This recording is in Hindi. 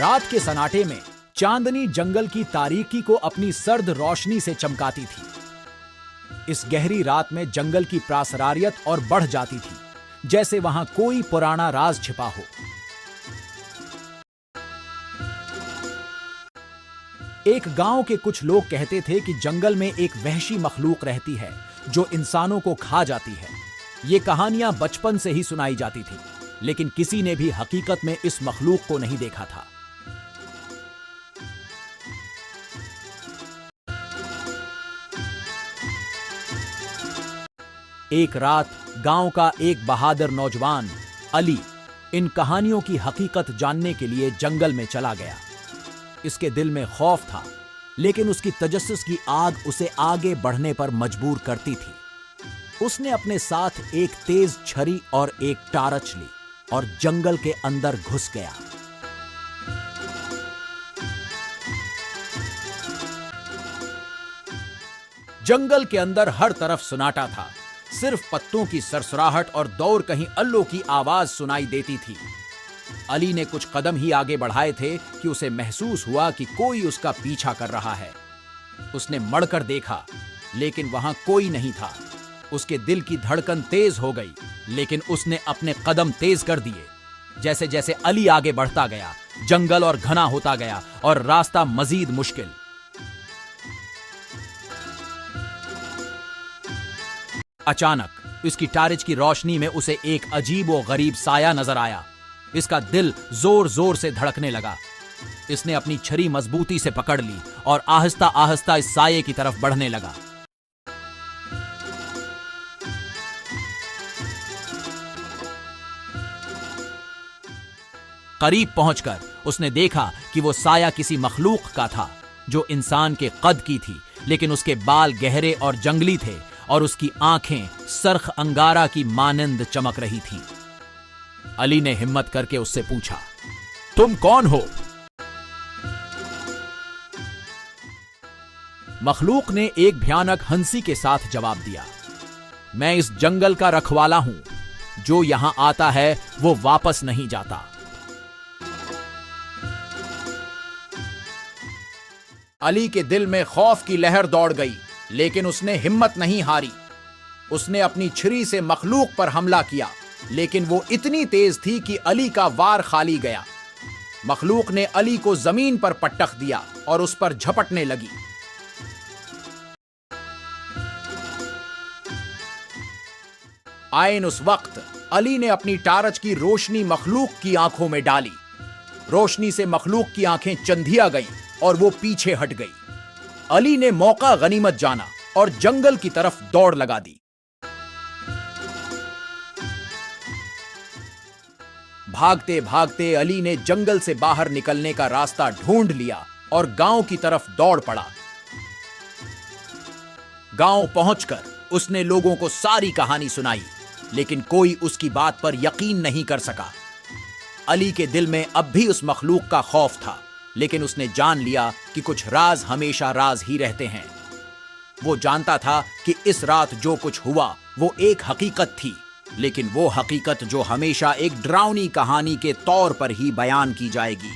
रात के सन्नाटे में चांदनी जंगल की तारीकी को अपनी सर्द रोशनी से चमकाती थी। इस गहरी रात में जंगल की प्रासरारियत और बढ़ जाती थी, जैसे वहां कोई पुराना राज छिपा हो। एक गांव के कुछ लोग कहते थे कि जंगल में एक वहशी मखलूक रहती है जो इंसानों को खा जाती है। ये कहानियां बचपन से ही सुनाई जाती थी, लेकिन किसी ने भी हकीकत में इस मखलूक को नहीं देखा था। एक रात गांव का एक बहादुर नौजवान अली इन कहानियों की हकीकत जानने के लिए जंगल में चला गया। इसके दिल में खौफ था, लेकिन उसकी तजस्सुस की आग उसे आगे बढ़ने पर मजबूर करती थी। उसने अपने साथ एक तेज छरी और एक टार्च ली और जंगल के अंदर घुस गया। जंगल के अंदर हर तरफ सन्नाटा था। सिर्फ पत्तों की सरसराहट और दौड़ कहीं अल्लों की आवाज सुनाई देती थी। अली ने कुछ कदम ही आगे बढ़ाए थे कि उसे महसूस हुआ कि कोई उसका पीछा कर रहा है। उसने मड़कर देखा, लेकिन वहां कोई नहीं था। उसके दिल की धड़कन तेज हो गई, लेकिन उसने अपने कदम तेज कर दिए। जैसे जैसे अली आगे बढ़ता गया, जंगल और घना होता गया और रास्ता मजीद मुश्किल। अचानक इसकी टारिच की रोशनी में उसे एक अजीब व गरीब साया नजर आया। इसका दिल जोर जोर से धड़कने लगा। इसने अपनी छरी मजबूती से पकड़ ली और आहिस्ता आहिस्ता इस साये की तरफ बढ़ने लगा। करीब पहुंचकर उसने देखा कि वो साया किसी मखलूक का था जो इंसान के कद की थी, लेकिन उसके बाल गहरे और जंगली थे और उसकी आंखें सरख अंगारा की मानंद चमक रही थीं। अली ने हिम्मत करके उससे पूछा, तुम कौन हो? मखलूक ने एक भयानक हंसी के साथ जवाब दिया, मैं इस जंगल का रखवाला हूं। जो यहां आता है वो वापस नहीं जाता। अली के दिल में खौफ की लहर दौड़ गई, लेकिन उसने हिम्मत नहीं हारी। उसने अपनी छुरी से मखलूक पर हमला किया, लेकिन वो इतनी तेज थी कि अली का वार खाली गया। मखलूक ने अली को जमीन पर पटक दिया और उस पर झपटने लगी। आइन उस वक्त अली ने अपनी टार्च की रोशनी मखलूक की आंखों में डाली। रोशनी से मखलूक की आंखें चंधिया गईं और वो पीछे हट गई। अली ने मौका गनीमत जाना और जंगल की तरफ दौड़ लगा दी। भागते भागते अली ने जंगल से बाहर निकलने का रास्ता ढूंढ लिया और गांव की तरफ दौड़ पड़ा। गांव पहुंचकर उसने लोगों को सारी कहानी सुनाई, लेकिन कोई उसकी बात पर यकीन नहीं कर सका। अली के दिल में अब भी उस मखलूक का खौफ था, लेकिन उसने जान लिया कि कुछ राज हमेशा राज ही रहते हैं। वो जानता था कि इस रात जो कुछ हुआ वो एक हकीकत थी, लेकिन वो हकीकत जो हमेशा एक डरावनी कहानी के तौर पर ही बयान की जाएगी।